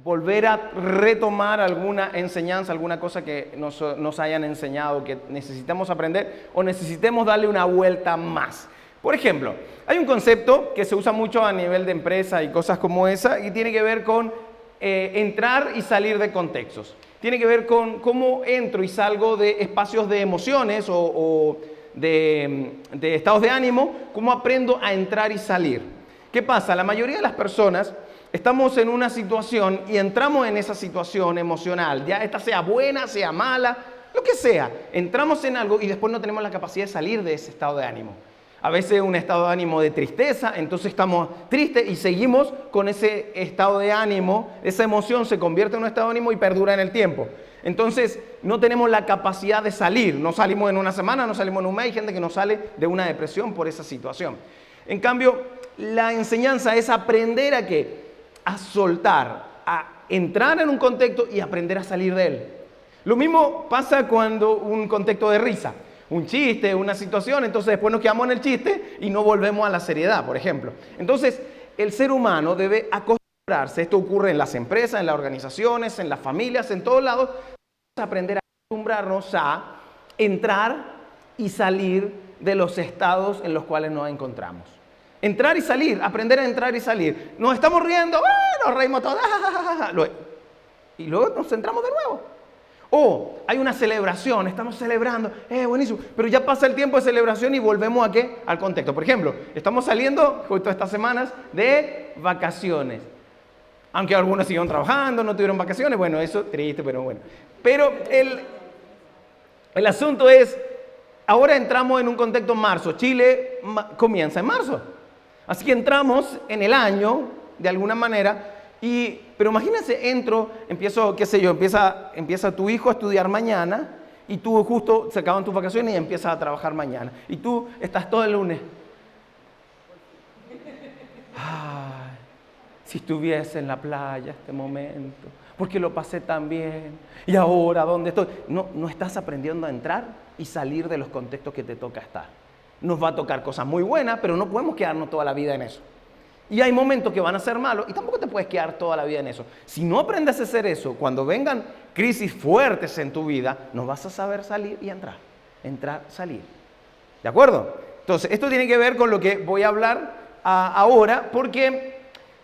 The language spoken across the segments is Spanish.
volver a retomar alguna enseñanza, alguna cosa que nos hayan enseñado, que necesitamos aprender o necesitemos darle una vuelta más. Por ejemplo, hay un concepto que se usa mucho a nivel de empresa y cosas como esa y tiene que ver con entrar y salir de contextos. Tiene que ver con cómo entro y salgo de espacios de emociones o de estados de ánimo, cómo aprendo a entrar y salir. ¿Qué pasa? La mayoría de las personas estamos en una situación y entramos en esa situación emocional, ya esta sea buena, sea mala, lo que sea. Entramos en algo y después no tenemos la capacidad de salir de ese estado de ánimo. A veces un estado de ánimo de tristeza, entonces estamos tristes y seguimos con ese estado de ánimo, esa emoción se convierte en un estado de ánimo y perdura en el tiempo. Entonces no tenemos la capacidad de salir, no salimos en una semana, no salimos en un mes, hay gente que no sale de una depresión por esa situación. En cambio, la enseñanza es aprender a ¿qué? A soltar, a entrar en un contexto y aprender a salir de él. Lo mismo pasa cuando un contexto de risa. Un chiste, una situación, entonces después nos quedamos en el chiste y no volvemos a la seriedad, por ejemplo. Entonces, el ser humano debe acostumbrarse, esto ocurre en las empresas, en las organizaciones, en las familias, en todos lados, aprender a acostumbrarnos a entrar y salir de los estados en los cuales nos encontramos. Entrar y salir, aprender a entrar y salir. Nos estamos riendo, nos reímos todos, y luego nos centramos de nuevo. O hay una celebración, estamos celebrando, buenísimo, pero ya pasa el tiempo de celebración y volvemos ¿a qué? Al contexto. Por ejemplo, estamos saliendo justo estas semanas de vacaciones. Aunque algunos siguieron trabajando, no tuvieron vacaciones, bueno, eso triste, pero bueno. Pero el asunto es, ahora entramos en un contexto en marzo. Chile comienza en marzo. Así que entramos en el año, de alguna manera. Pero imagínense, empiezo, qué sé yo, empieza tu hijo a estudiar mañana y tú justo se acaban tus vacaciones y empiezas a trabajar mañana. Y tú estás todo el lunes. Ay, si estuviese en la playa este momento, porque lo pasé tan bien. Y ahora, ¿dónde estoy? No estás aprendiendo a entrar y salir de los contextos que te toca estar. Nos va a tocar cosas muy buenas, pero no podemos quedarnos toda la vida en eso. Y hay momentos que van a ser malos y tampoco te puedes quedar toda la vida en eso. Si no aprendes a hacer eso, cuando vengan crisis fuertes en tu vida, no vas a saber salir y entrar. Entrar, salir. ¿De acuerdo? Entonces, esto tiene que ver con lo que voy a hablar ahora, porque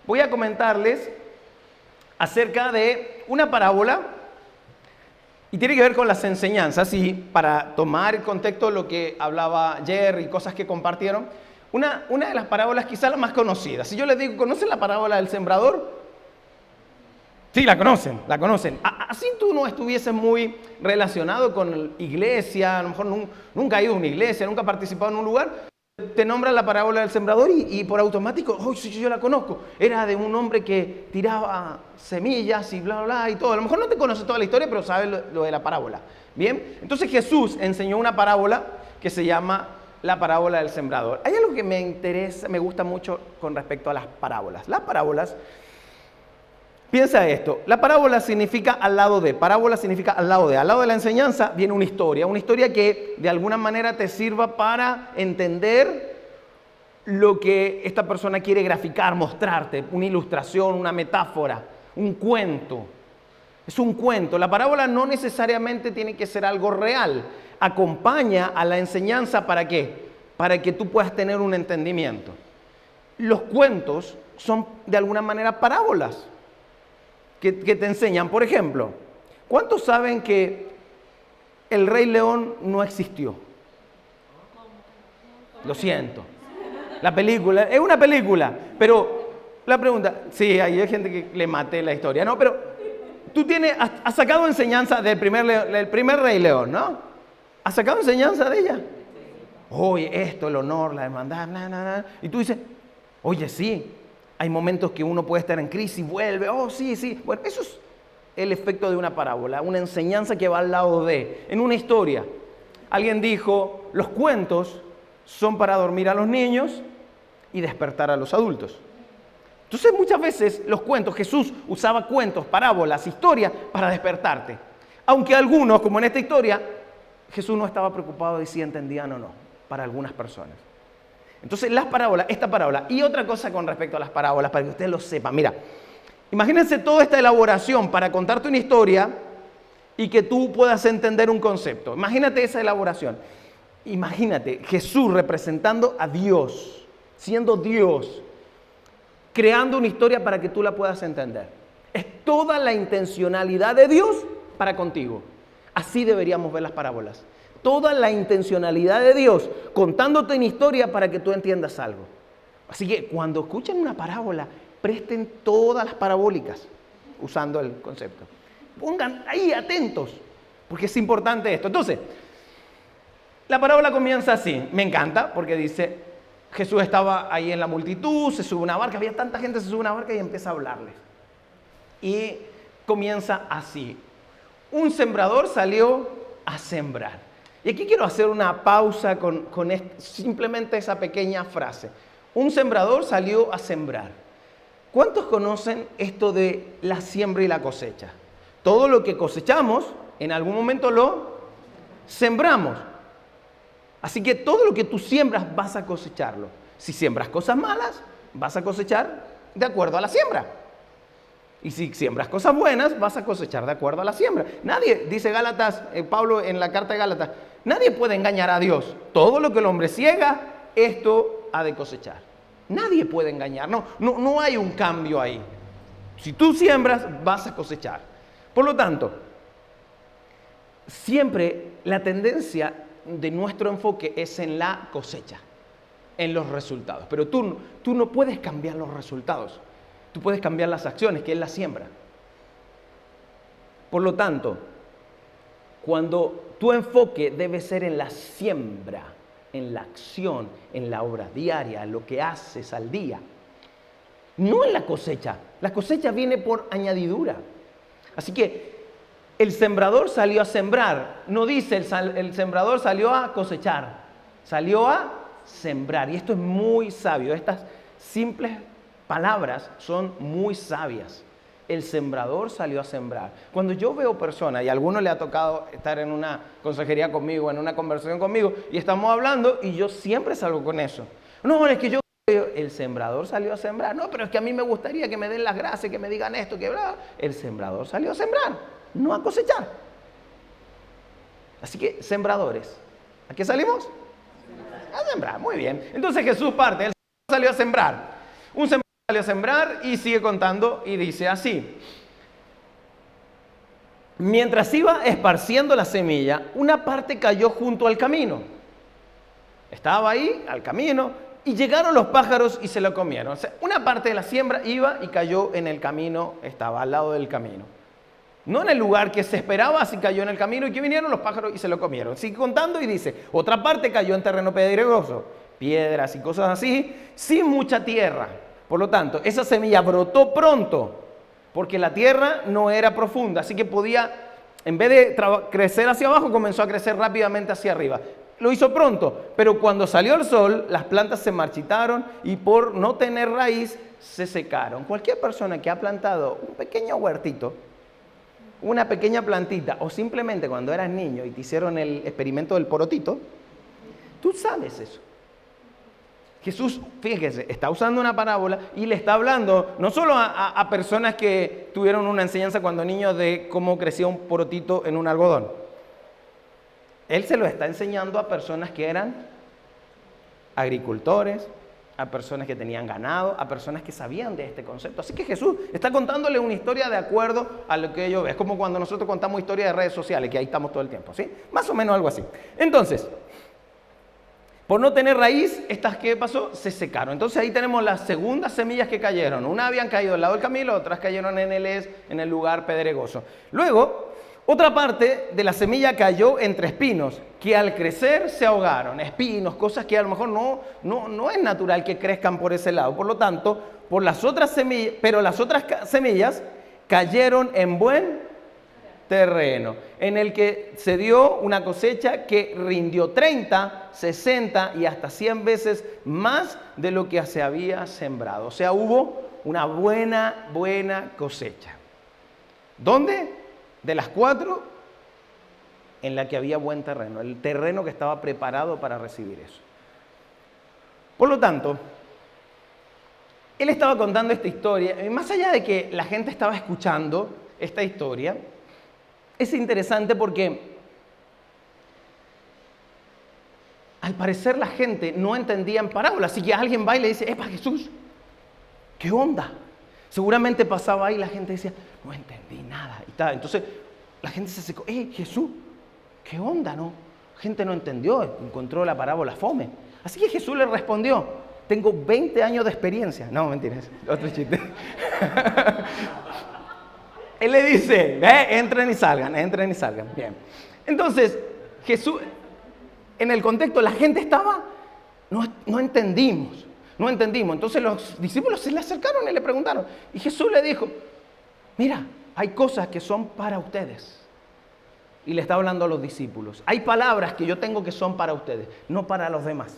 voy a comentarles acerca de una parábola y tiene que ver con las enseñanzas. Y para tomar el contexto de lo que hablaba Jerry y cosas que compartieron, una de las parábolas quizá la más conocida. Si yo les digo, ¿conocen la parábola del sembrador? Sí, la conocen. Así tú no estuvieses muy relacionado con iglesia, a lo mejor nunca has ido a una iglesia, nunca has participado en un lugar, te nombran la parábola del sembrador y por automático, sí, yo la conozco. Era de un hombre que tiraba semillas y bla, bla, bla y todo. A lo mejor no te conoces toda la historia, pero sabes lo de la parábola. Bien, entonces Jesús enseñó una parábola que se llama la parábola del sembrador. Hay algo que me interesa, me gusta mucho con respecto a las parábolas. Las parábolas, piensa esto, la parábola significa al lado de, parábola significa al lado de la enseñanza viene una historia que de alguna manera te sirva para entender lo que esta persona quiere graficar, mostrarte, una ilustración, una metáfora, un cuento. Es un cuento. La parábola no necesariamente tiene que ser algo real. Acompaña a la enseñanza, ¿para qué? Para que tú puedas tener un entendimiento. Los cuentos son de alguna manera parábolas que te enseñan. Por ejemplo, ¿cuántos saben que el Rey León no existió? Lo siento. La película, es una película, pero la pregunta, sí, hay gente que le maté la historia, ¿no? Pero tú has sacado enseñanza del primer Rey León, ¿no? ¿Has sacado enseñanza de ella? Oye, esto, el honor, la hermandad, bla, bla, bla. Y tú dices, oye, sí, hay momentos que uno puede estar en crisis, vuelve, sí. Bueno, eso es el efecto de una parábola, una enseñanza que va al lado de, en una historia. Alguien dijo, los cuentos son para dormir a los niños y despertar a los adultos. Entonces muchas veces los cuentos, Jesús usaba cuentos, parábolas, historias para despertarte. Aunque algunos, como en esta historia, Jesús no estaba preocupado de si entendían o no, para algunas personas. Entonces esta parábola, y otra cosa con respecto a las parábolas, para que ustedes lo sepan, mira, Imagínense toda esta elaboración para contarte una historia y que tú puedas entender un concepto. Imagínate esa elaboración. Imagínate Jesús representando a Dios, siendo Dios, creando una historia para que tú la puedas entender. Es toda la intencionalidad de Dios para contigo. Así deberíamos ver las parábolas. Toda la intencionalidad de Dios contándote una historia para que tú entiendas algo. Así que cuando escuchen una parábola, presten todas las parabólicas usando el concepto. Pongan ahí atentos, porque es importante esto. Entonces, la parábola comienza así. Me encanta porque dice, Jesús estaba ahí en la multitud, se sube a una barca, había tanta gente, se sube a una barca y empieza a hablarles. Y comienza así. Un sembrador salió a sembrar. Y aquí quiero hacer una pausa con simplemente esa pequeña frase. Un sembrador salió a sembrar. ¿Cuántos conocen esto de la siembra y la cosecha? Todo lo que cosechamos, en algún momento lo sembramos. Así que todo lo que tú siembras vas a cosecharlo. Si siembras cosas malas, vas a cosechar de acuerdo a la siembra. Y si siembras cosas buenas, vas a cosechar de acuerdo a la siembra. Nadie, dice Gálatas, Pablo en la carta de Gálatas, nadie puede engañar a Dios. Todo lo que el hombre ciega, esto ha de cosechar. Nadie puede engañar, no hay un cambio ahí. Si tú siembras, vas a cosechar. Por lo tanto, siempre la tendencia de nuestro enfoque es en la cosecha, en los resultados. Pero tú no puedes cambiar los resultados. Tú puedes cambiar las acciones, que es la siembra. Por lo tanto, cuando tu enfoque debe ser en la siembra, en la acción, en la obra diaria, en lo que haces al día, no en la cosecha. La cosecha viene por añadidura. Así que el sembrador salió a sembrar. No dice el sembrador salió a cosechar, salió a sembrar. Y esto es muy sabio. Estas simples palabras son muy sabias. El sembrador salió a sembrar. Cuando yo veo personas, y a alguno le ha tocado estar en una consejería conmigo, en una conversación conmigo, y estamos hablando, y yo siempre salgo con eso. No, es que yo, el sembrador salió a sembrar. No, pero es que a mí me gustaría que me den las gracias, que me digan esto, que bla. El sembrador salió a sembrar, no a cosechar. Así que, sembradores, ¿a qué salimos? A sembrar, muy bien. Entonces Jesús parte, él salió a sembrar. Un sembrador salió a sembrar y sigue contando y dice así. Mientras iba esparciendo la semilla, una parte cayó junto al camino. Estaba ahí, al camino, y llegaron los pájaros y se lo comieron. O sea, una parte de la siembra iba y cayó en el camino, estaba al lado del camino. No en el lugar que se esperaba, así cayó en el camino y que vinieron los pájaros y se lo comieron. Sigue contando y dice, otra parte cayó en terreno pedregoso, piedras y cosas así, sin mucha tierra. Por lo tanto, esa semilla brotó pronto, porque la tierra no era profunda, así que podía, en vez de crecer hacia abajo, comenzó a crecer rápidamente hacia arriba. Lo hizo pronto, pero cuando salió el sol, las plantas se marchitaron y por no tener raíz, se secaron. Cualquier persona que ha plantado un pequeño huertito, una pequeña plantita, o simplemente cuando eras niño y te hicieron el experimento del porotito, tú sabes eso. Jesús, fíjese, está usando una parábola y le está hablando no solo a personas que tuvieron una enseñanza cuando niños de cómo crecía un porotito en un algodón. Él se lo está enseñando a personas que eran agricultores, a personas que tenían ganado, a personas que sabían de este concepto. Así que Jesús está contándole una historia de acuerdo a lo que ellos ven. Es como cuando nosotros contamos historias de redes sociales, que ahí estamos todo el tiempo, ¿sí? Más o menos algo así. Entonces, por no tener raíz, estas que pasó, se secaron. Entonces ahí tenemos las segundas semillas que cayeron. Una habían caído al lado del camino, otras cayeron en el lugar pedregoso. Luego, otra parte de la semilla cayó entre espinos, que al crecer se ahogaron. Espinos, cosas que a lo mejor no es natural que crezcan por ese lado. Por lo tanto, por las otras semillas, pero las otras semillas cayeron en buen terreno, en el que se dio una cosecha que rindió 30, 60 y hasta 100 veces más de lo que se había sembrado. O sea, hubo una buena cosecha. ¿Dónde? De las 4, en la que había buen terreno, el terreno que estaba preparado para recibir eso. Por lo tanto, Él estaba contando esta historia, y más allá de que la gente estaba escuchando esta historia, es interesante porque al parecer la gente no entendía en parábolas, así que alguien va y le dice, ¡epa, Jesús! ¿Qué onda? Seguramente pasaba ahí y la gente decía, no entendí nada. Y tal. Entonces la gente se secó, Jesús, ¿qué onda? No, la gente no entendió, encontró la parábola fome. Así que Jesús le respondió, tengo 20 años de experiencia. No, mentiras, otro chiste. Él le dice, entren y salgan. Bien. Entonces, Jesús, en el contexto, la gente estaba, no entendimos. Entonces los discípulos se le acercaron y le preguntaron. Y Jesús le dijo, mira, hay cosas que son para ustedes. Y le está hablando a los discípulos. Hay palabras que yo tengo que son para ustedes, no para los demás.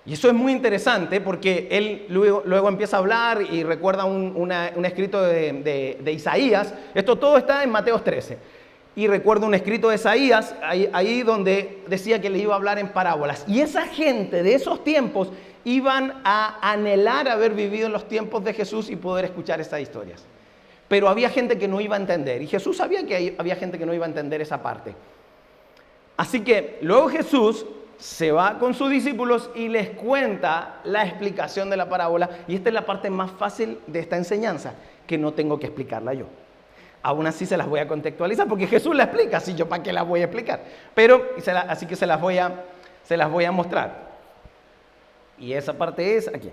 Y eso es muy interesante porque él luego empieza a hablar y recuerda un escrito de Isaías. Esto todo está en Mateo 13. Y recuerda un escrito de Isaías, ahí donde decía que le iba a hablar en parábolas. Y esa gente de esos tiempos iban a anhelar haber vivido en los tiempos de Jesús y poder escuchar estas historias. Pero había gente que no iba a entender. Y Jesús sabía que había gente que no iba a entender esa parte. Así que luego Jesús se va con sus discípulos y les cuenta la explicación de la parábola. Y esta es la parte más fácil de esta enseñanza, que no tengo que explicarla yo. Aún así se las voy a contextualizar porque Jesús la explica, así yo para qué la voy a explicar. Pero, así que se las voy a mostrar. Y esa parte es aquí.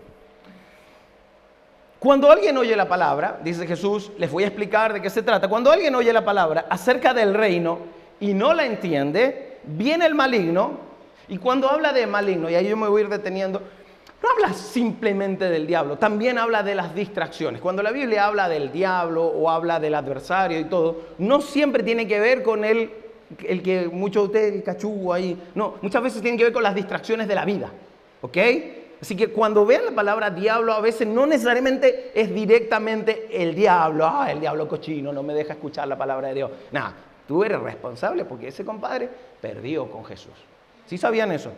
Cuando alguien oye la palabra, dice Jesús, les voy a explicar de qué se trata. Cuando alguien oye la palabra acerca del reino y no la entiende, viene el maligno. Y cuando habla de maligno, y ahí yo me voy a ir deteniendo, no habla simplemente del diablo, también habla de las distracciones. Cuando la Biblia habla del diablo o habla del adversario y todo, no siempre tiene que ver con el que muchos de ustedes, el cachugo ahí, no, muchas veces tiene que ver con las distracciones de la vida, ¿ok? Así que cuando vean la palabra diablo, a veces no necesariamente es directamente el diablo cochino, no me deja escuchar la palabra de Dios. Nada, tú eres responsable porque ese compadre perdió con Jesús. ¿Sí sabían eso?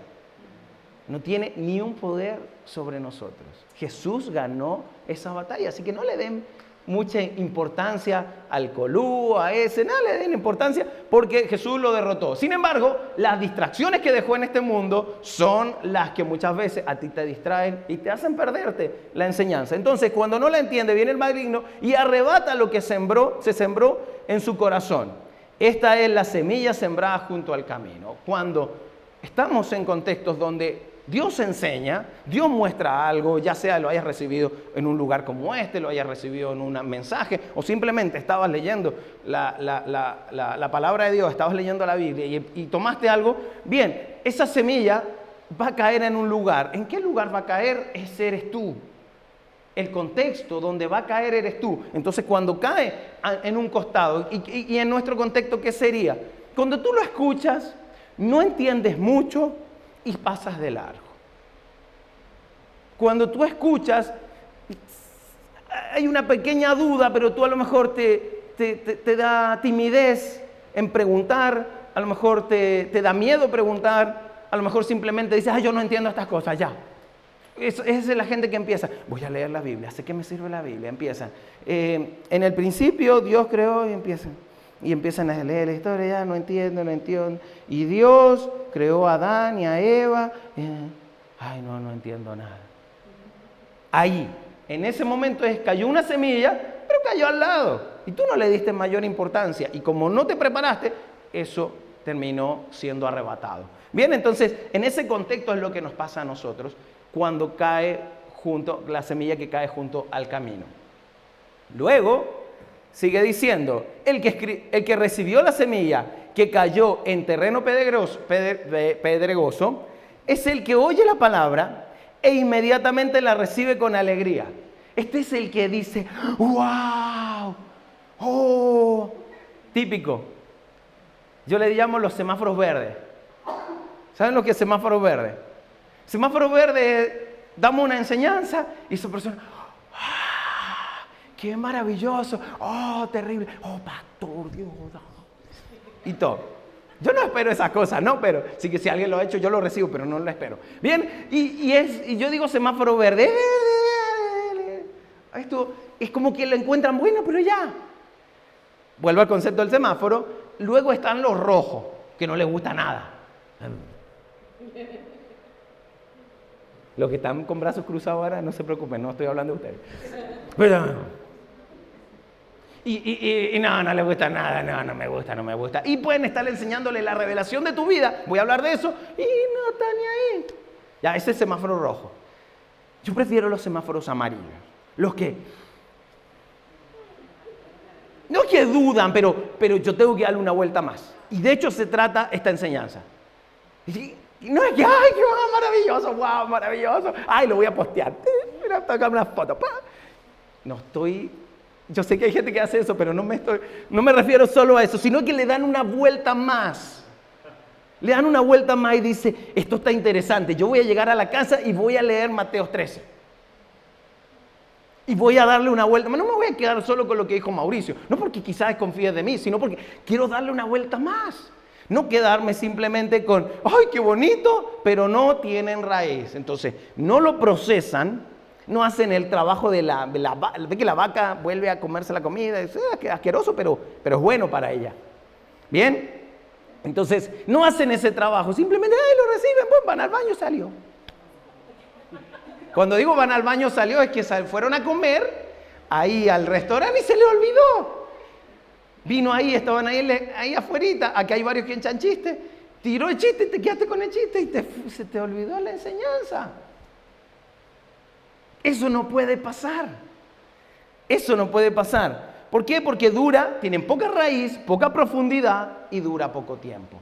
No tiene ni un poder sobre nosotros. Jesús ganó esa batalla, así que no le den mucha importancia al colú, a ese, no le den importancia porque Jesús lo derrotó. Sin embargo, las distracciones que dejó en este mundo son las que muchas veces a ti te distraen y te hacen perderte la enseñanza. Entonces, cuando no la entiende, viene el maligno y arrebata lo que se sembró en su corazón. Esta es la semilla sembrada junto al camino. Cuando estamos en contextos donde Dios enseña, Dios muestra algo, ya sea lo hayas recibido en un lugar como este, lo hayas recibido en un mensaje, o simplemente estabas leyendo la palabra de Dios, estabas leyendo la Biblia y tomaste algo, bien, esa semilla va a caer en un lugar. ¿En qué lugar va a caer? Ese eres tú. El contexto donde va a caer eres tú. Entonces, cuando cae en un costado, y en nuestro contexto, ¿qué sería? Cuando tú lo escuchas, no entiendes mucho y pasas de largo. Cuando tú escuchas, hay una pequeña duda, pero tú a lo mejor te da timidez en preguntar, a lo mejor te da miedo preguntar, a lo mejor simplemente dices, yo no entiendo estas cosas, ya. Esa es la gente que empieza, voy a leer la Biblia, sé que me sirve la Biblia, empiezan. En el principio Dios creó y empiezan a leer la historia, ya no entiendo. Y Dios creó a Adán y a Eva. No entiendo nada. Ahí, en ese momento cayó una semilla, pero cayó al lado. Y tú no le diste mayor importancia. Y como no te preparaste, eso terminó siendo arrebatado. Bien, entonces, en ese contexto es lo que nos pasa a nosotros cuando cae la semilla que cae junto al camino. Luego, sigue diciendo, el que recibió la semilla que cayó en terreno pedregoso es el que oye la palabra e inmediatamente la recibe con alegría. Este es el que dice, ¡wow! ¡Oh! Típico. Yo le llamo los semáforos verdes. ¿Saben lo que es semáforo verde? Semáforo verde, damos una enseñanza y esa persona, ¡qué maravilloso! ¡Oh, terrible! ¡Oh, pastor, Dios! Y todo. Yo no espero esas cosas, ¿no? Pero sí que si alguien lo ha hecho, yo lo recibo, pero no lo espero. Bien, y yo digo semáforo verde. Esto es como que lo encuentran bueno, pero ya. Vuelvo al concepto del semáforo. Luego están los rojos, que no les gusta nada. Los que están con brazos cruzados ahora, no se preocupen, no estoy hablando de ustedes. Pero... Y no les gusta nada, no me gusta. Y pueden estar enseñándole la revelación de tu vida, voy a hablar de eso, y no están ni ahí. Ya, ese es semáforo rojo. Yo prefiero los semáforos amarillos. Los que... No que dudan, pero yo tengo que darle una vuelta más. Y de hecho se trata esta enseñanza. Y no es que, ¡ay, qué maravilloso! ¡Wow, maravilloso! ¡Ay, lo voy a postear! Mira, tocarme una foto. No estoy... Yo sé que hay gente que hace eso, pero no me refiero solo a eso, sino que le dan una vuelta más. Le dan una vuelta más y dice, esto está interesante, yo voy a llegar a la casa y voy a leer Mateo 13. Y voy a darle una vuelta. No me voy a quedar solo con lo que dijo Mauricio, no porque quizás desconfíe de mí, sino porque quiero darle una vuelta más. No quedarme simplemente con, ¡ay, qué bonito! Pero no tienen raíz. Entonces, no lo procesan. No hacen el trabajo de ve que la vaca vuelve a comerse la comida, es asqueroso, pero es bueno para ella. ¿Bien? Entonces, no hacen ese trabajo, simplemente, lo reciben, pues, van al baño, salió. Cuando digo van al baño, salió, es que fueron a comer ahí al restaurante y se le olvidó. Vino ahí, estaban ahí afuerita, aquí hay varios que echan chiste, tiró el chiste, te quedaste con el chiste y se te olvidó la enseñanza. Eso no puede pasar. Eso no puede pasar. ¿Por qué? Porque tienen poca raíz, poca profundidad y dura poco tiempo.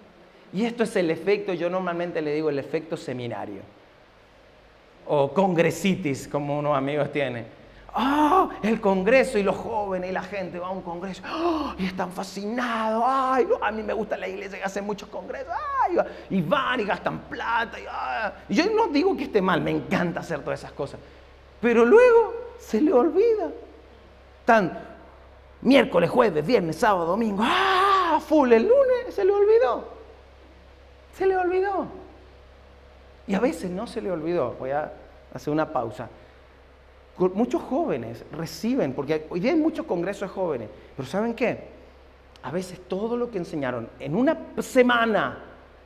Y esto es el efecto, yo normalmente le digo el efecto seminario. O congresitis, como unos amigos tienen. El congreso y los jóvenes y la gente va a un congreso. Y están fascinados. Ay, a mí me gusta la iglesia que hace muchos congresos. Y van y gastan plata. Y yo no digo que esté mal, me encanta hacer todas esas cosas. Pero luego se le olvida. Están miércoles, jueves, viernes, sábado, domingo. Full el lunes, se le olvidó. Se le olvidó. Y a veces no se le olvidó. Voy a hacer una pausa. Muchos jóvenes reciben, porque hoy día hay muchos congresos de jóvenes, pero ¿saben qué? A veces todo lo que enseñaron en una semana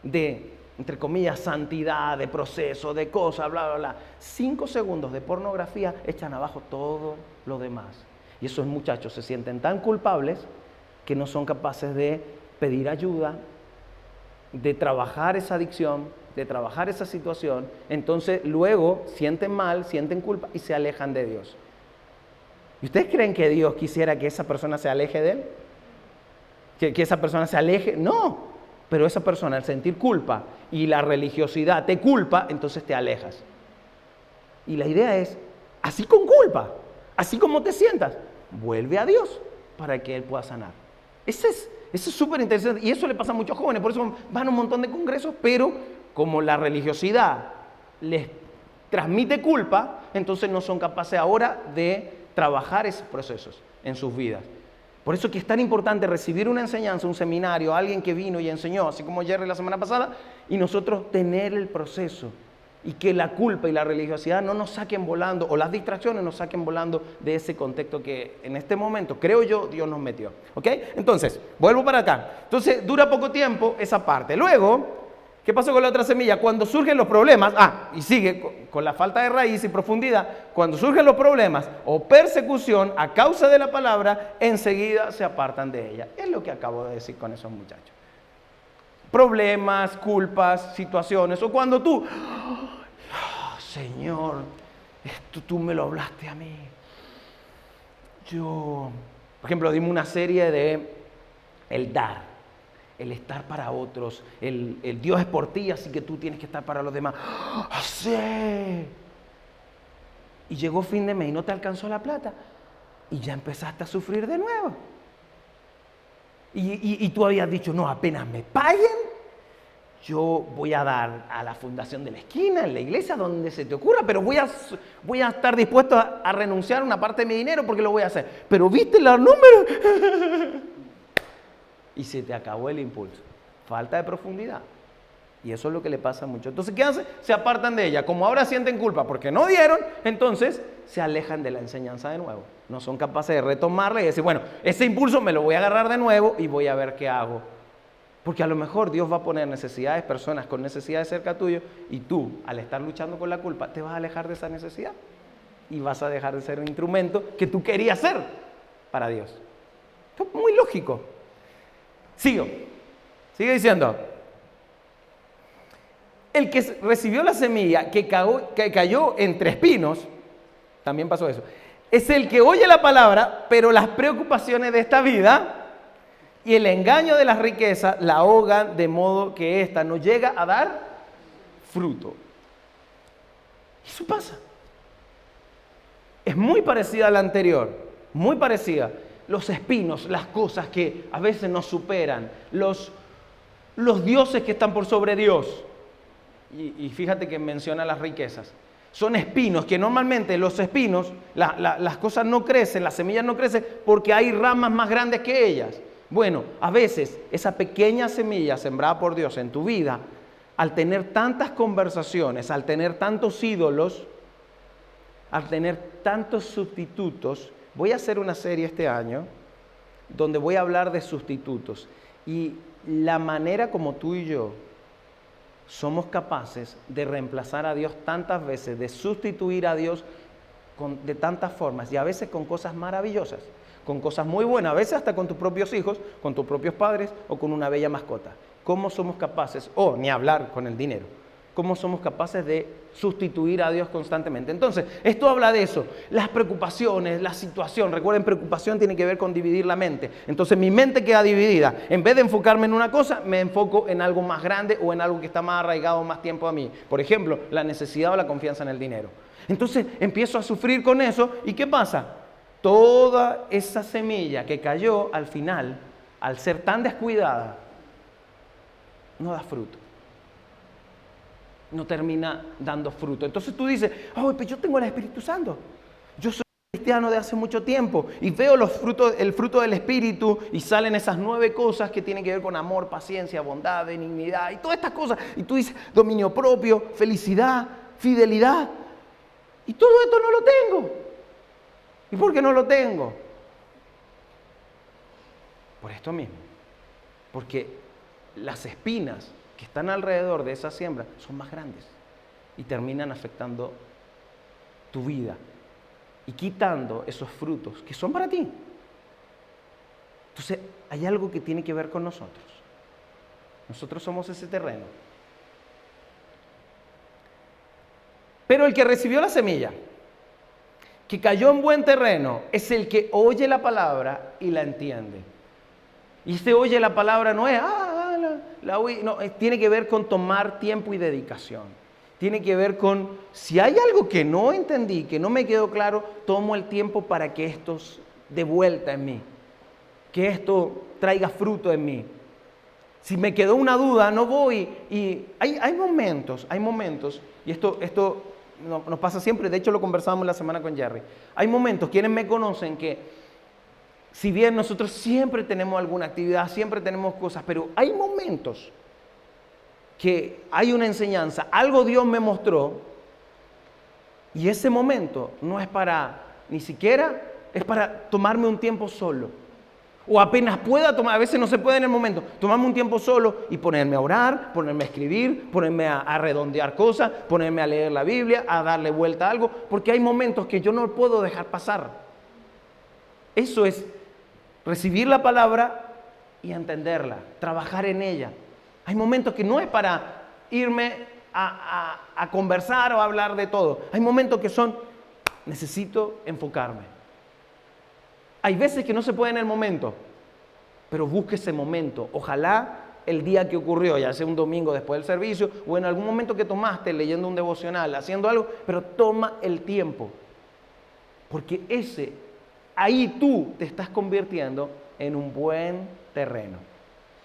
de, entre comillas, santidad, de proceso, de cosas, bla, bla, bla, 5 segundos de pornografía echan abajo todo lo demás. Y esos muchachos se sienten tan culpables que no son capaces de pedir ayuda, de trabajar esa adicción, de trabajar esa situación. Entonces luego sienten mal, sienten culpa y se alejan de Dios. ¿Y ustedes creen que Dios quisiera que esa persona se aleje de Él? ¿Que esa persona se aleje? No. Pero esa persona, al sentir culpa y la religiosidad te culpa, entonces te alejas. Y la idea es, así con culpa, así como te sientas, vuelve a Dios para que Él pueda sanar. Eso es súper interesante. Y eso le pasa a muchos jóvenes, por eso van a un montón de congresos, pero como la religiosidad les transmite culpa, entonces no son capaces ahora de trabajar esos procesos en sus vidas. Por eso que es tan importante recibir una enseñanza, un seminario, alguien que vino y enseñó, así como Jerry la semana pasada, y nosotros tener el proceso y que la culpa y la religiosidad no nos saquen volando, o las distracciones nos saquen volando de ese contexto que en este momento, creo yo, Dios nos metió. ¿Ok? Entonces, vuelvo para acá. Entonces, dura poco tiempo esa parte. Luego, ¿qué pasó con la otra semilla? Cuando surgen los problemas, y sigue con la falta de raíz y profundidad, cuando surgen los problemas o persecución a causa de la palabra, enseguida se apartan de ella. Es lo que acabo de decir con esos muchachos. Problemas, culpas, situaciones, o cuando tú, Señor, esto tú me lo hablaste a mí. Yo, por ejemplo, dimos una serie de el dar. El estar para otros, el Dios es por ti, así que tú tienes que estar para los demás. ¡Sí! Y llegó fin de mes y no te alcanzó la plata y ya empezaste a sufrir de nuevo. Y tú habías dicho, no, apenas me paguen, yo voy a dar a la fundación de la esquina, en la iglesia, donde se te ocurra, pero voy a estar dispuesto a renunciar a una parte de mi dinero porque lo voy a hacer. Pero ¿viste los números? Y se te acabó el impulso. Falta de profundidad. Y eso es lo que le pasa mucho. Entonces, ¿qué hacen? Se apartan de ella. Como ahora sienten culpa porque no dieron, entonces se alejan de la enseñanza de nuevo. No son capaces de retomarla y decir, bueno, ese impulso me lo voy a agarrar de nuevo y voy a ver qué hago. Porque a lo mejor Dios va a poner necesidades, personas con necesidades cerca tuyo, y tú, al estar luchando con la culpa, te vas a alejar de esa necesidad y vas a dejar de ser un instrumento que tú querías ser para Dios. Esto es muy lógico. Sigue diciendo. El que recibió la semilla que cayó entre espinos, también pasó eso, es el que oye la palabra, pero las preocupaciones de esta vida y el engaño de las riquezas la ahogan de modo que ésta no llega a dar fruto. Eso pasa. Es muy parecida a la anterior, muy parecida. Los espinos, las cosas que a veces nos superan, los dioses que están por sobre Dios. Y fíjate que menciona las riquezas. Son espinos, que normalmente los espinos, las cosas no crecen, las semillas no crecen porque hay ramas más grandes que ellas. Bueno, a veces esa pequeña semilla sembrada por Dios en tu vida, al tener tantas conversaciones, al tener tantos ídolos, al tener tantos sustitutos, voy a hacer una serie este año donde voy a hablar de sustitutos y la manera como tú y yo somos capaces de reemplazar a Dios tantas veces, de sustituir a Dios de tantas formas y a veces con cosas maravillosas, con cosas muy buenas, a veces hasta con tus propios hijos, con tus propios padres o con una bella mascota. ¿Cómo somos capaces, ni hablar con el dinero, cómo somos capaces de sustituir a Dios constantemente? Entonces, esto habla de eso, las preocupaciones, la situación. Recuerden, preocupación tiene que ver con dividir la mente. Entonces, mi mente queda dividida. En vez de enfocarme en una cosa, me enfoco en algo más grande o en algo que está más arraigado más tiempo a mí. Por ejemplo, la necesidad o la confianza en el dinero. Entonces, empiezo a sufrir con eso. ¿Y qué pasa? Toda esa semilla que cayó al final, al ser tan descuidada, no da fruto. No termina dando fruto. Entonces tú dices, pues yo tengo el Espíritu Santo. Yo soy cristiano de hace mucho tiempo y veo el fruto del Espíritu y salen esas 9 cosas que tienen que ver con amor, paciencia, bondad, benignidad y todas estas cosas. Y tú dices, dominio propio, felicidad, fidelidad. Y todo esto no lo tengo. ¿Y por qué no lo tengo? Por esto mismo. Porque las espinas que están alrededor de esa siembra son más grandes y terminan afectando tu vida y quitando esos frutos que son para ti. Entonces, hay algo que tiene que ver con nosotros. Nosotros somos ese terreno. Pero el que recibió la semilla, que cayó en buen terreno, es el que oye la palabra y la entiende. Y este oye la palabra no es, la oí, no, tiene que ver con tomar tiempo y dedicación. Tiene que ver con, si hay algo que no entendí, que no me quedó claro, tomo el tiempo para que esto dé vuelta en mí, que esto traiga fruto en mí. Si me quedó una duda, no voy. Y hay momentos, y esto nos pasa siempre, de hecho lo conversábamos la semana con Jerry. Hay momentos, quienes me conocen, que si bien nosotros siempre tenemos alguna actividad, siempre tenemos cosas, pero hay momentos que hay una enseñanza, algo Dios me mostró, y ese momento no es para, ni siquiera, es para tomarme un tiempo solo. O apenas pueda tomar, a veces no se puede en el momento, tomarme un tiempo solo y ponerme a orar, ponerme a escribir, ponerme a redondear cosas, ponerme a leer la Biblia, a darle vuelta a algo, porque hay momentos que yo no puedo dejar pasar. Eso es recibir la palabra y entenderla, trabajar en ella. Hay momentos que no es para irme a conversar o a hablar de todo. Hay momentos que son, necesito enfocarme. Hay veces que no se puede en el momento, pero busque ese momento. Ojalá el día que ocurrió, ya sea un domingo después del servicio, o en algún momento que tomaste leyendo un devocional, haciendo algo, pero toma el tiempo. Porque ahí tú te estás convirtiendo en un buen terreno.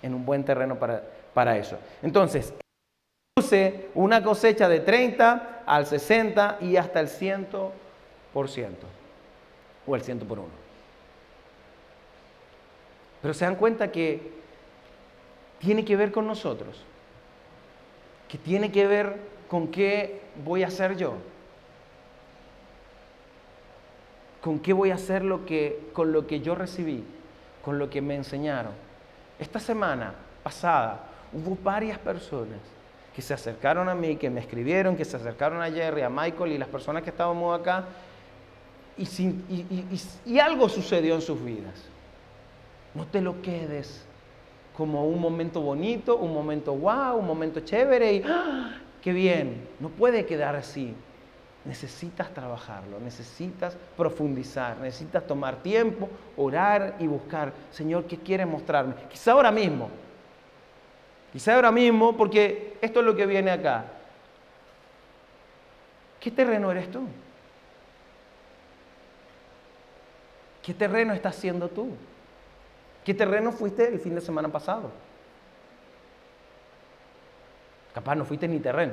En un buen terreno para eso. Entonces, produce una cosecha de 30 al 60 y hasta el 100%. O el 100 por 1. Pero se dan cuenta que tiene que ver con nosotros. Que tiene que ver con qué voy a hacer yo. ¿Con qué voy a hacer con lo que yo recibí? Con lo que me enseñaron. Esta semana pasada hubo varias personas que se acercaron a mí, que me escribieron, que se acercaron a Jerry, a Michael y las personas que estábamos acá, y algo sucedió en sus vidas. No te lo quedes como un momento bonito, un momento wow, un momento chévere y ¡ah! ¡Qué bien! No puede quedar así. Necesitas trabajarlo, necesitas profundizar, necesitas tomar tiempo, orar y buscar, Señor, ¿qué quieres mostrarme? Quizá ahora mismo, porque esto es lo que viene acá. ¿Qué terreno eres tú? ¿Qué terreno estás siendo tú? ¿Qué terreno fuiste el fin de semana pasado? Capaz no fuiste ni terreno.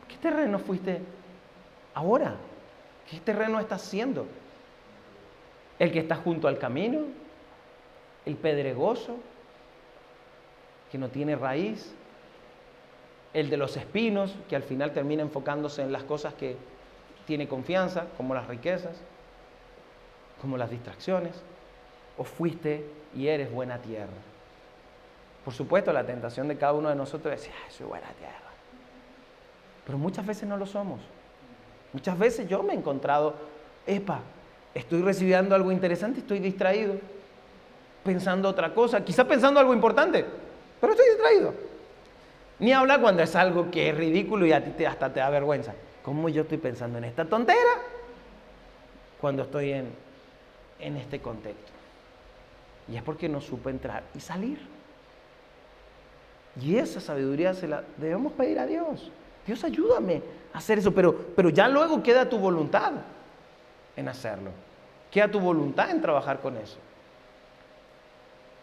¿Qué terreno fuiste ahora? ¿Qué terreno estás siendo? ¿El que está junto al camino? ¿El pedregoso? ¿Que no tiene raíz? ¿El de los espinos? Que al final termina enfocándose en las cosas que tiene confianza, como las riquezas, como las distracciones. ¿O fuiste y eres buena tierra? Por supuesto, la tentación de cada uno de nosotros es decir, soy buena tierra. Pero muchas veces no lo somos. Muchas veces yo me he encontrado, estoy recibiendo algo interesante, estoy distraído, pensando otra cosa, quizá pensando algo importante, pero estoy distraído. Ni habla cuando es algo que es ridículo y a ti hasta te da vergüenza. ¿Cómo yo estoy pensando en esta tontera cuando estoy en este contexto? Y es porque no supe entrar y salir. Y esa sabiduría se la debemos pedir a Dios. Dios, ayúdame a hacer eso, pero ya luego queda tu voluntad en hacerlo. Queda tu voluntad en trabajar con eso.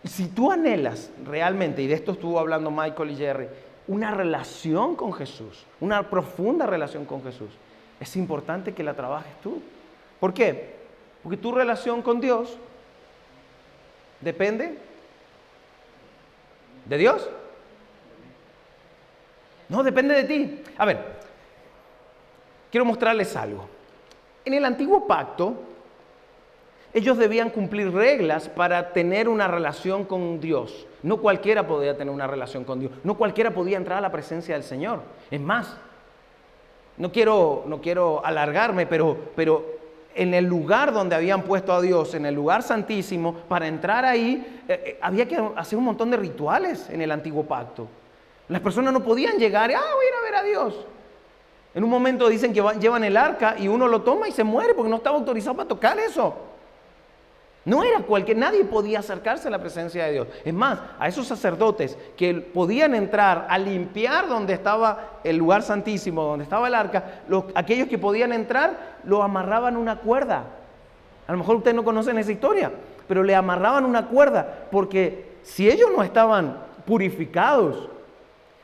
Y si tú anhelas realmente, y de esto estuvo hablando Michael y Jerry, una relación con Jesús, una profunda relación con Jesús, es importante que la trabajes tú. ¿Por qué? Porque tu relación con Dios depende de Dios. No, depende de ti. A ver, quiero mostrarles algo. En el antiguo pacto, ellos debían cumplir reglas para tener una relación con Dios. No cualquiera podía tener una relación con Dios. No cualquiera podía entrar a la presencia del Señor. Es más, no quiero alargarme, pero en el lugar donde habían puesto a Dios, en el lugar santísimo, para entrar ahí, había que hacer un montón de rituales en el antiguo pacto. Las personas no podían llegar, voy a ir a ver a Dios. En un momento dicen que llevan el arca y uno lo toma y se muere porque no estaba autorizado para tocar eso. No era nadie podía acercarse a la presencia de Dios. Es más, a esos sacerdotes que podían entrar a limpiar donde estaba el lugar santísimo, donde estaba el arca, aquellos que podían entrar, lo amarraban una cuerda. A lo mejor ustedes no conocen esa historia, pero le amarraban una cuerda, porque si ellos no estaban purificados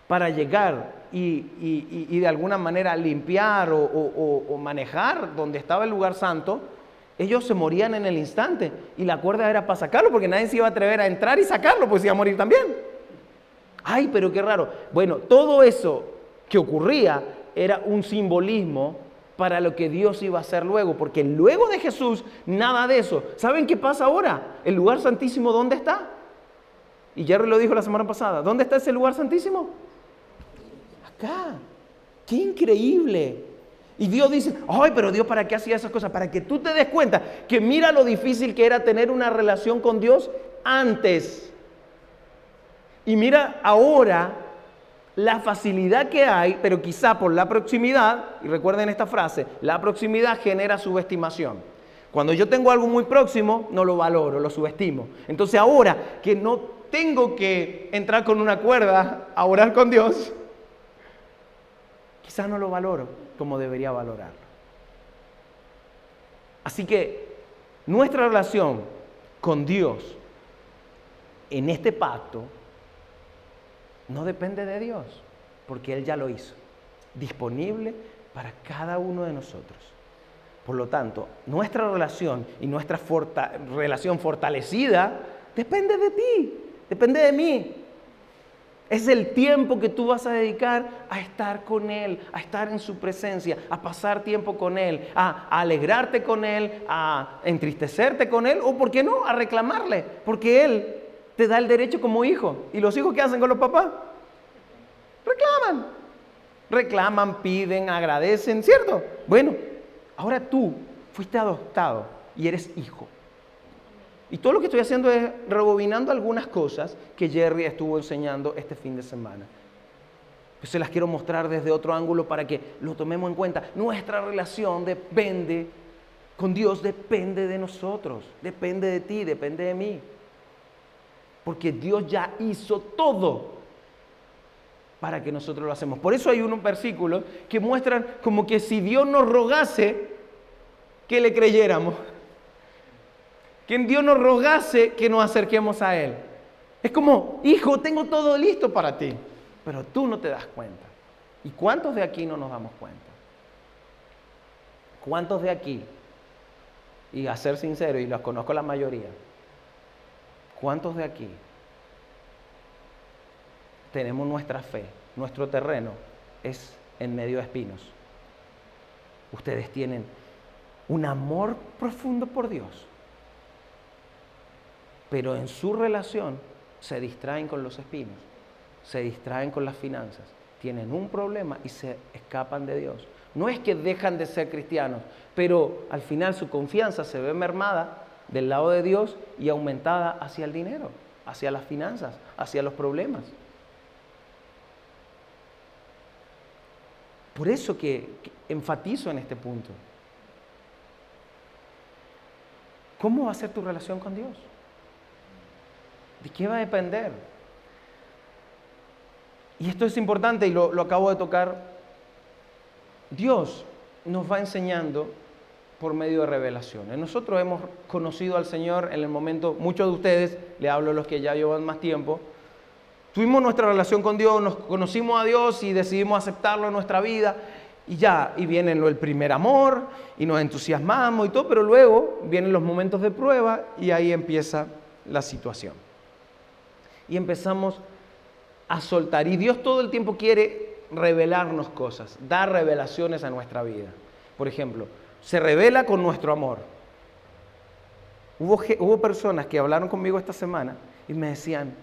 para llegar y de alguna manera limpiar o manejar donde estaba el lugar santo, ellos se morían en el instante y la cuerda era para sacarlo porque nadie se iba a atrever a entrar y sacarlo, pues iba a morir también. Ay, pero qué raro. Bueno, todo eso que ocurría era un simbolismo para lo que Dios iba a hacer luego, porque luego de Jesús, nada de eso. ¿Saben qué pasa ahora? El lugar santísimo, ¿dónde está? Y Jerry lo dijo la semana pasada. ¿Dónde está ese lugar santísimo? Acá. ¡Qué increíble! Y Dios dice, ay, pero Dios, ¿para qué hacía esas cosas? Para que tú te des cuenta que mira lo difícil que era tener una relación con Dios antes. Y mira ahora la facilidad que hay, pero quizá por la proximidad, y recuerden esta frase, la proximidad genera subestimación. Cuando yo tengo algo muy próximo, no lo valoro, lo subestimo. Entonces ahora que no tengo que entrar con una cuerda a orar con Dios, quizás no lo valoro como debería valorarlo. Así que nuestra relación con Dios en este pacto no depende de Dios, porque Él ya lo hizo, disponible para cada uno de nosotros. Por lo tanto, nuestra relación y nuestra relación fortalecida depende de ti, depende de mí. Es el tiempo que tú vas a dedicar a estar con Él, a estar en su presencia, a pasar tiempo con Él, a alegrarte con Él, a entristecerte con Él, o, ¿por qué no?, a reclamarle, porque Él te da el derecho como hijo. ¿Y los hijos qué hacen con los papás? Reclaman. Reclaman, piden, agradecen, ¿cierto? Bueno, ahora tú fuiste adoptado y eres hijo. Y todo lo que estoy haciendo es rebobinando algunas cosas que Jerry estuvo enseñando este fin de semana. Yo se las quiero mostrar desde otro ángulo para que lo tomemos en cuenta. Nuestra relación depende con Dios, depende de nosotros, depende de ti, depende de mí. Porque Dios ya hizo todo para que nosotros lo hacemos. Por eso hay unos versículos que muestran como que si Dios nos rogase que le creyéramos. Que Dios nos rogase que nos acerquemos a Él. Es como, hijo, tengo todo listo para ti, pero tú no te das cuenta. ¿Y cuántos de aquí no nos damos cuenta? ¿Cuántos de aquí, y a ser sincero, y los conozco la mayoría, cuántos de aquí tenemos nuestra fe, nuestro terreno es en medio de espinos? Ustedes tienen un amor profundo por Dios, pero en su relación se distraen con los espinos, se distraen con las finanzas, tienen un problema y se escapan de Dios. No es que dejan de ser cristianos, pero al final su confianza se ve mermada del lado de Dios y aumentada hacia el dinero, hacia las finanzas, hacia los problemas. Por eso que enfatizo en este punto. ¿Cómo va a ser tu relación con Dios? ¿De qué va a depender? Y esto es importante y lo acabo de tocar. Dios nos va enseñando por medio de revelaciones. Nosotros hemos conocido al Señor en el momento, muchos de ustedes, le hablo a los que ya llevan más tiempo, tuvimos nuestra relación con Dios, nos conocimos a Dios y decidimos aceptarlo en nuestra vida y ya, y viene el primer amor y nos entusiasmamos y todo, pero luego vienen los momentos de prueba y ahí empieza la situación. Y empezamos a soltar. Y Dios todo el tiempo quiere revelarnos cosas, dar revelaciones a nuestra vida. Por ejemplo, se revela con nuestro amor. Hubo personas que hablaron conmigo esta semana y me decían,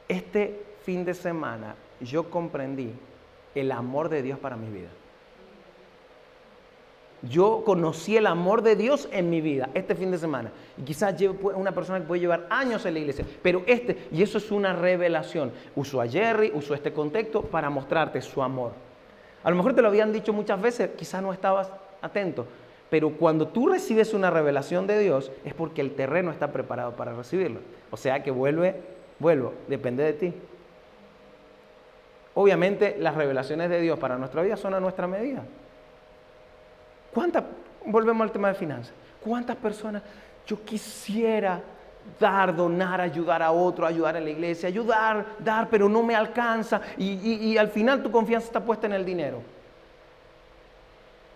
este fin de semana yo comprendí el amor de Dios para mi vida. Yo conocí el amor de Dios en mi vida este fin de semana. Y quizás una persona que puede llevar años en la iglesia, pero y eso es una revelación. Uso a Jerry, uso este contexto para mostrarte su amor. A lo mejor te lo habían dicho muchas veces, quizás no estabas atento, pero cuando tú recibes una revelación de Dios es porque el terreno está preparado para recibirlo. O sea que vuelvo, depende de ti. Obviamente las revelaciones de Dios para nuestra vida son a nuestra medida. Volvemos al tema de finanzas. ¿Cuántas personas yo quisiera dar, donar, ayudar a otro, ayudar en la iglesia, dar, pero no me alcanza y al final tu confianza está puesta en el dinero?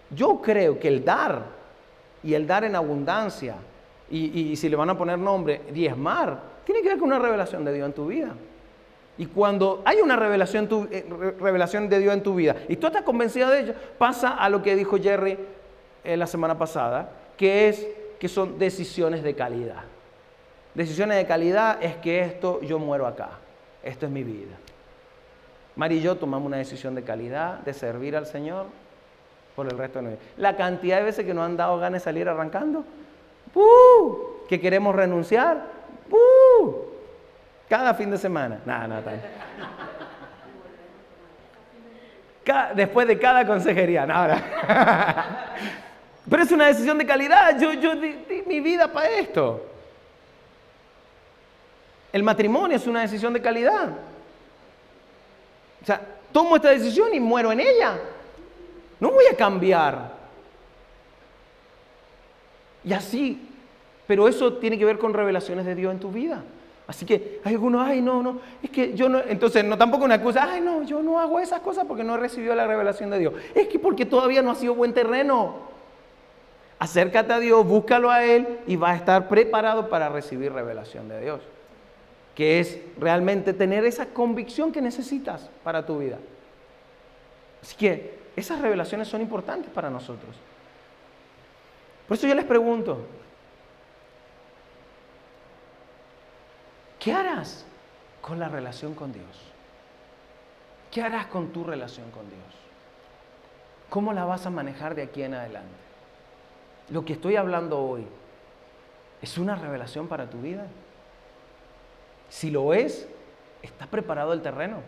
Yo creo que el dar y el dar en abundancia y si le van a poner nombre, diezmar, tiene que ver con una revelación de Dios en tu vida. Y cuando hay una revelación de Dios en tu vida y tú estás convencida de ello, pasa a lo que dijo Jerry la semana pasada, que son decisiones de calidad. Decisiones de calidad es que yo muero acá, esto es mi vida. Mari y yo tomamos una decisión de calidad, de servir al Señor por el resto de nuestra vida. La cantidad de veces que nos han dado ganas de salir arrancando, que queremos renunciar, cada fin de semana. Nada. Después de cada consejería, nada. Pero es una decisión de calidad. Yo di mi vida para esto. El matrimonio es una decisión de calidad. O sea, tomo esta decisión y muero en ella. No voy a cambiar. Y así. Pero eso tiene que ver con revelaciones de Dios en tu vida. Así que hay algunos, no, es que yo no, entonces no tampoco una excusa, no, yo no hago esas cosas porque no he recibido la revelación de Dios. Es que porque todavía no ha sido buen terreno. Acércate a Dios, búscalo a Él y vas a estar preparado para recibir revelación de Dios. que es realmente tener esa convicción que necesitas para tu vida. Así que esas revelaciones son importantes para nosotros. Por eso yo les pregunto, ¿qué harás con la relación con Dios? ¿Qué harás con tu relación con Dios? ¿Cómo la vas a manejar de aquí en adelante? Lo que estoy hablando hoy, ¿es una revelación para tu vida? Si lo es, ¿está preparado el terreno?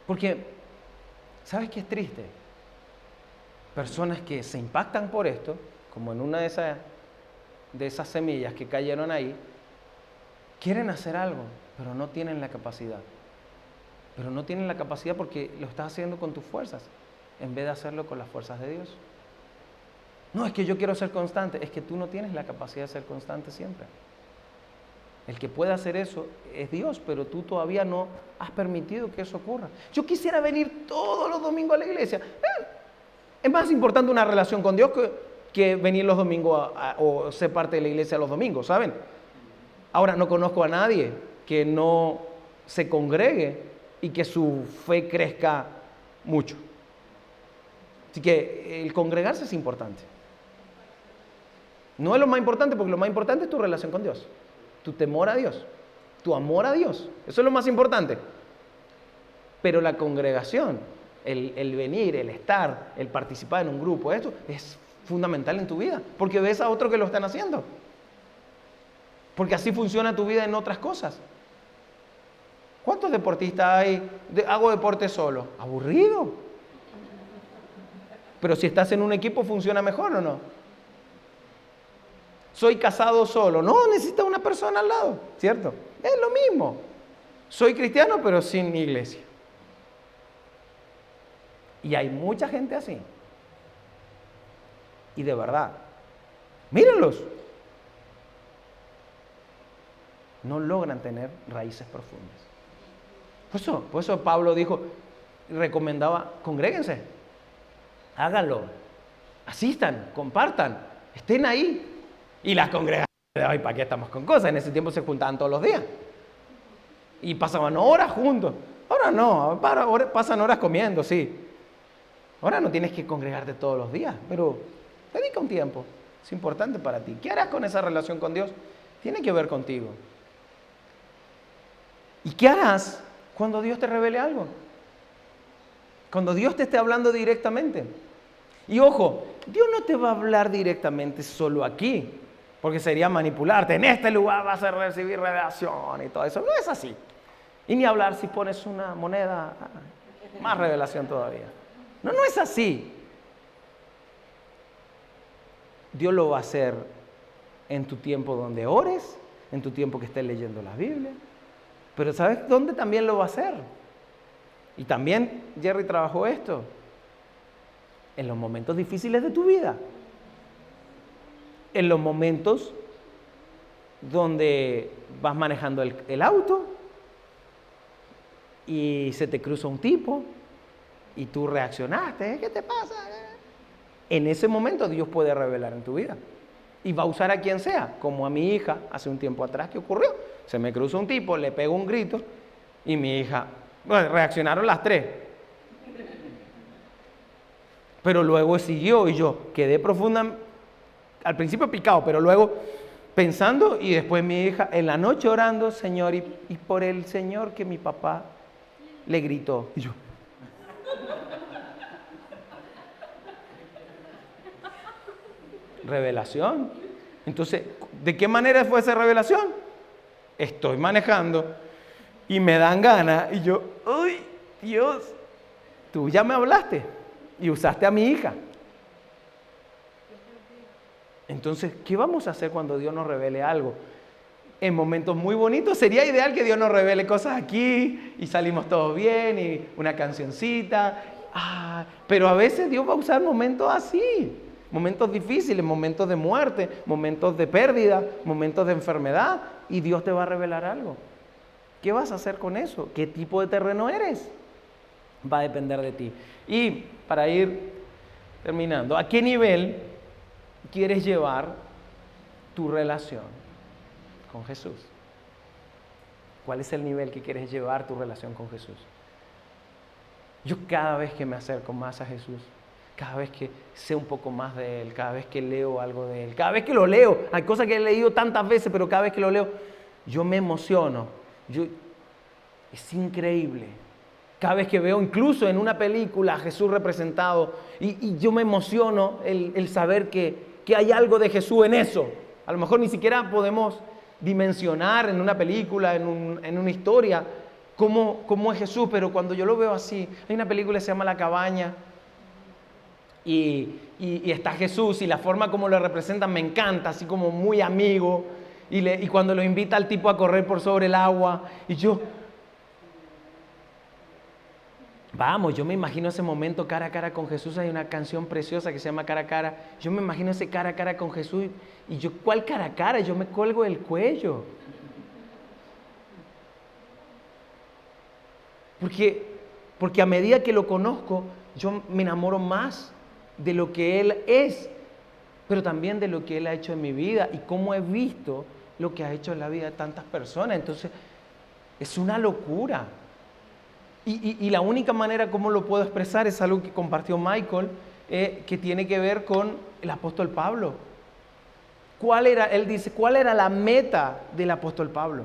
Porque, ¿sabes qué es triste? Personas que se impactan por esto, como en una de esas semillas que cayeron ahí, quieren hacer algo, pero no tienen la capacidad. Pero no tienen la capacidad porque lo estás haciendo con tus fuerzas, en vez de hacerlo con las fuerzas de Dios. No, es que yo quiero ser constante. Es que tú no tienes la capacidad de ser constante siempre. El que puede hacer eso es Dios, pero tú todavía no has permitido que eso ocurra. Yo quisiera venir todos los domingos a la iglesia. Es más importante una relación con Dios que venir los domingos o ser parte de la iglesia los domingos, ¿saben? Ahora, no conozco a nadie que no se congregue y que su fe crezca mucho. Así que el congregarse es importante. No es lo más importante, porque lo más importante es tu relación con Dios, tu temor a Dios, tu amor a Dios. Eso es lo más importante. Pero la congregación, el venir, el estar, el participar en un grupo, esto es fundamental en tu vida, porque ves a otros que lo están haciendo. Porque así funciona tu vida en otras cosas. ¿Cuántos deportistas hay? Hago deporte solo. Aburrido. Pero si estás en un equipo, ¿funciona mejor o no? Soy casado solo. No, necesitas una persona al lado, ¿cierto? Es lo mismo. Soy cristiano, pero sin iglesia. Y hay mucha gente así. Y de verdad, mírenlos. No logran tener raíces profundas. Por eso Pablo dijo, recomendaba, congréguense, háganlo, asistan, compartan, estén ahí. Y las congregaciones, ay, ¿para qué estamos con cosas? En ese tiempo se juntaban todos los días. Y pasaban horas juntos. Ahora no, ahora pasan horas comiendo, sí. Ahora no tienes que congregarte todos los días, pero dedica un tiempo. Es importante para ti. ¿Qué harás con esa relación con Dios? Tiene que ver contigo. ¿Y qué harás cuando Dios te revele algo? Cuando Dios te esté hablando directamente. Y ojo, Dios no te va a hablar directamente solo aquí, porque sería manipularte. En este lugar vas a recibir revelación y todo eso. No es así. Y ni hablar si pones una moneda, más revelación todavía. No es así. Dios lo va a hacer en tu tiempo donde ores, en tu tiempo que estés leyendo la Biblia. Pero ¿sabes dónde también lo va a hacer? Y también Jerry trabajó esto. En los momentos difíciles de tu vida. En los momentos donde vas manejando el auto y se te cruza un tipo y tú reaccionaste. ¿Qué te pasa? En ese momento Dios puede revelar en tu vida. Y va a usar a quien sea, como a mi hija hace un tiempo atrás que ocurrió. Se me cruza un tipo, le pego un grito y mi hija, bueno, reaccionaron las tres. Pero luego siguió y yo quedé profunda, al principio picado, pero luego pensando y después mi hija en la noche orando, Señor, y por el Señor que mi papá le gritó. Y yo, revelación. Entonces, ¿de qué manera fue esa revelación? Estoy manejando y me dan ganas y yo, ¡ay, Dios! Tú ya me hablaste y usaste a mi hija. Entonces, ¿qué vamos a hacer cuando Dios nos revele algo? En momentos muy bonitos sería ideal que Dios nos revele cosas aquí y salimos todos bien y una cancioncita. Pero a veces Dios va a usar momentos así. Momentos difíciles, momentos de muerte, momentos de pérdida, momentos de enfermedad, y Dios te va a revelar algo. ¿Qué vas a hacer con eso? ¿Qué tipo de terreno eres? Va a depender de ti. Y para ir terminando, ¿a qué nivel quieres llevar tu relación con Jesús? ¿Cuál es el nivel que quieres llevar tu relación con Jesús? Yo cada vez que me acerco más a Jesús, cada vez que sé un poco más de Él, cada vez que leo algo de Él, cada vez que lo leo, hay cosas que he leído tantas veces, pero cada vez que lo leo, yo me emociono. Es increíble. Cada vez que veo incluso en una película a Jesús representado, y yo me emociono el saber que hay algo de Jesús en eso. A lo mejor ni siquiera podemos dimensionar en una película, en una historia, cómo es Jesús, pero cuando yo lo veo así, hay una película que se llama La Cabaña, y está Jesús, y la forma como lo representan me encanta, así como muy amigo, y cuando lo invita al tipo a correr por sobre el agua, y yo me imagino ese momento cara a cara con Jesús. Hay una canción preciosa que se llama Cara a Cara. Yo me imagino ese cara a cara con Jesús, y yo, ¿cuál cara a cara? Yo me cuelgo del cuello. Porque a medida que lo conozco, yo me enamoro más de lo que Él es, pero también de lo que Él ha hecho en mi vida y cómo he visto lo que ha hecho en la vida de tantas personas. Entonces, es una locura. Y la única manera como lo puedo expresar es algo que compartió Michael, que tiene que ver con el apóstol Pablo. Él dice, ¿cuál era la meta del apóstol Pablo?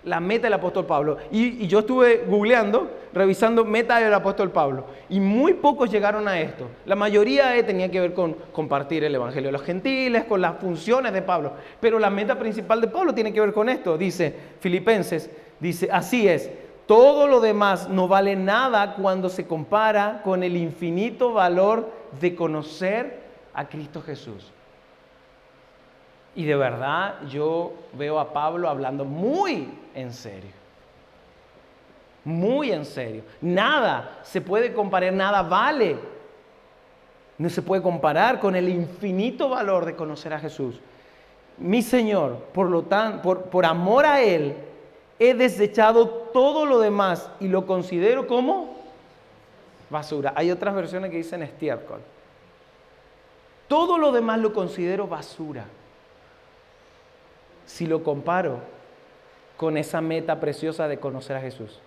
La meta del apóstol Pablo. Y yo estuve googleando, revisando meta del apóstol Pablo. Y muy pocos llegaron a esto. La mayoría tenía que ver con compartir el evangelio de los gentiles, con las funciones de Pablo. Pero la meta principal de Pablo tiene que ver con esto. Dice Filipenses, dice, así es. Todo lo demás no vale nada cuando se compara con el infinito valor de conocer a Cristo Jesús. Y de verdad yo veo a Pablo hablando muy en serio. Muy en serio. Nada se puede comparar, nada vale. No se puede comparar con el infinito valor de conocer a Jesús. Mi Señor, por lo tanto, por amor a Él, he desechado todo lo demás y lo considero como basura. Hay otras versiones que dicen estiércol. Todo lo demás lo considero basura si lo comparo con esa meta preciosa de conocer a Jesús.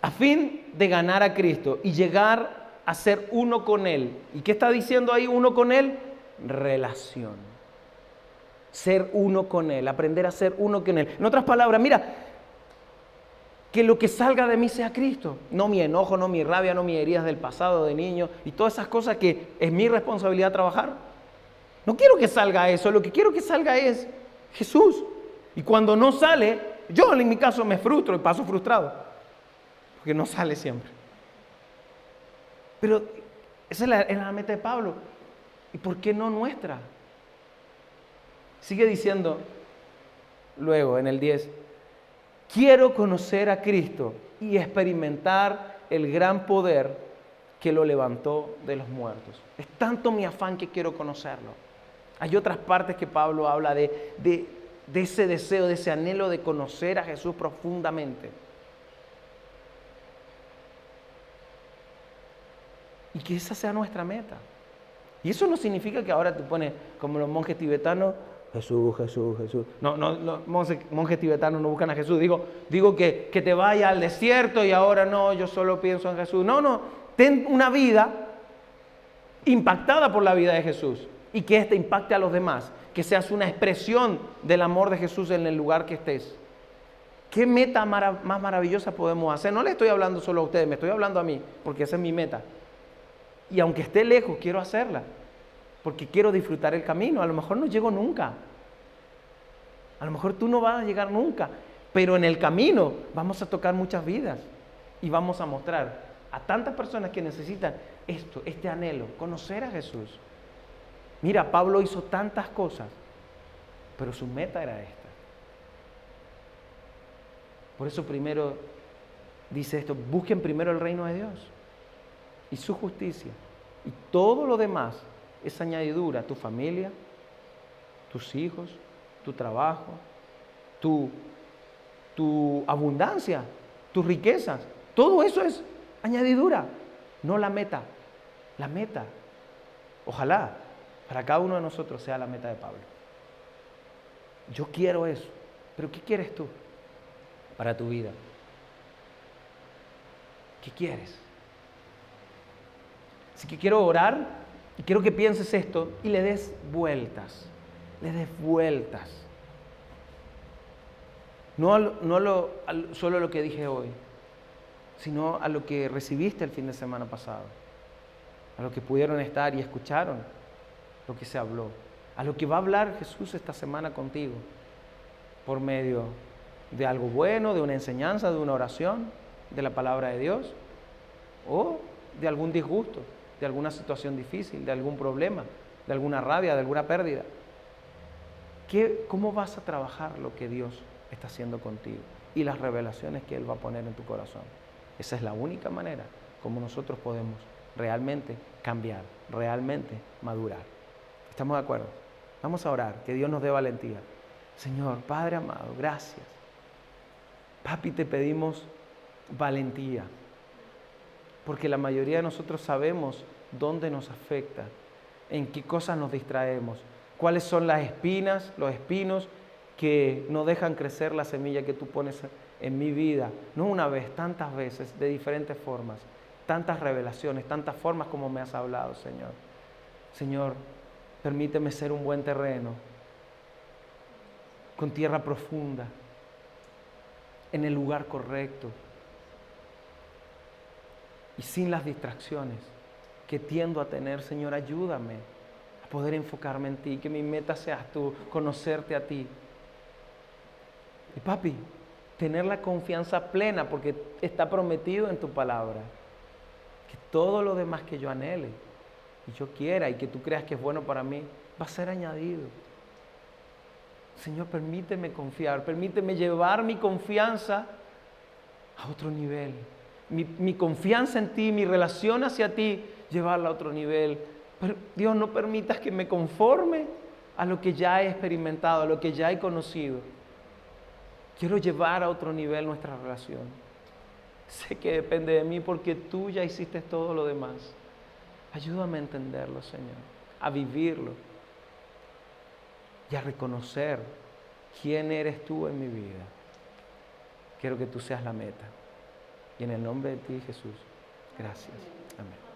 A fin de ganar a Cristo y llegar a ser uno con Él. ¿Y qué está diciendo ahí uno con Él? Relación. Ser uno con Él, aprender a ser uno con Él. En otras palabras, mira, que lo que salga de mí sea Cristo. No mi enojo, no mi rabia, no mis heridas del pasado, de niño, y todas esas cosas que es mi responsabilidad trabajar. No quiero que salga eso, lo que quiero que salga es Jesús. Y cuando no sale, yo en mi caso me frustro y paso frustrado, porque no sale siempre. Pero esa es la meta de Pablo. ¿Y por qué no nuestra? Sigue diciendo luego en el 10, quiero conocer a Cristo y experimentar el gran poder que lo levantó de los muertos. Es tanto mi afán que quiero conocerlo. Hay otras partes que Pablo habla de ese deseo, de ese anhelo de conocer a Jesús profundamente. Y que esa sea nuestra meta. Y eso no significa que ahora te pones como los monjes tibetanos, Jesús, Jesús, Jesús. No, los monjes tibetanos no buscan a Jesús. Digo que te vaya al desierto y ahora no, yo solo pienso en Jesús. No, ten una vida impactada por la vida de Jesús y que éste impacte a los demás. Que seas una expresión del amor de Jesús en el lugar que estés. ¿Qué meta más maravillosa podemos hacer? No le estoy hablando solo a ustedes, me estoy hablando a mí, porque esa es mi meta. Y aunque esté lejos, quiero hacerla. Porque quiero disfrutar el camino. A lo mejor no llego nunca. A lo mejor tú no vas a llegar nunca. Pero en el camino vamos a tocar muchas vidas. Y vamos a mostrar a tantas personas que necesitan este anhelo, conocer a Jesús. Mira, Pablo hizo tantas cosas, pero su meta era esta. Por eso primero dice esto, busquen primero el reino de Dios y su justicia. Y todo lo demás es añadidura, tu familia, tus hijos, tu trabajo, tu abundancia, tus riquezas. Todo eso es añadidura, no la meta. La meta, ojalá, para cada uno de nosotros sea la meta de Pablo. Yo quiero eso, pero ¿qué quieres tú para tu vida? ¿Qué quieres? Así que quiero orar y quiero que pienses esto y le des vueltas. Le des vueltas. No solo lo que dije hoy, sino a lo que recibiste el fin de semana pasado. A lo que pudieron estar y escucharon lo que se habló. A lo que va a hablar Jesús esta semana contigo. Por medio de algo bueno, de una enseñanza, de una oración, de la palabra de Dios. O de algún disgusto, de alguna situación difícil, de algún problema, de alguna rabia, de alguna pérdida. ¿Cómo vas a trabajar lo que Dios está haciendo contigo y las revelaciones que Él va a poner en tu corazón? Esa es la única manera como nosotros podemos realmente cambiar, realmente madurar. ¿Estamos de acuerdo? Vamos a orar, que Dios nos dé valentía. Señor, Padre amado, gracias. Papi, te pedimos valentía, porque la mayoría de nosotros sabemos dónde nos afecta, en qué cosas nos distraemos, cuáles son las espinas, los espinos que no dejan crecer la semilla que tú pones en mi vida, no una vez, tantas veces, de diferentes formas, tantas revelaciones, tantas formas como me has hablado, Señor. Señor, permíteme ser un buen terreno, con tierra profunda, en el lugar correcto y sin las distracciones que tiendo a tener. Señor, ayúdame a poder enfocarme en ti, que mi meta seas tú, conocerte a ti. Y papi, tener la confianza plena, porque está prometido en tu palabra, que todo lo demás que yo anhele y yo quiera y que tú creas que es bueno para mí, va a ser añadido. Señor, permíteme confiar, permíteme llevar mi confianza a otro nivel. Mi confianza en ti, mi relación hacia ti, llevarla a otro nivel. Pero Dios, no permitas que me conforme a lo que ya he experimentado, a lo que ya he conocido. Quiero llevar a otro nivel nuestra relación. Sé que depende de mí porque tú ya hiciste todo lo demás. Ayúdame a entenderlo, Señor, a vivirlo y a reconocer quién eres tú en mi vida. Quiero que tú seas la meta. Y en el nombre de ti, Jesús, gracias. Amén.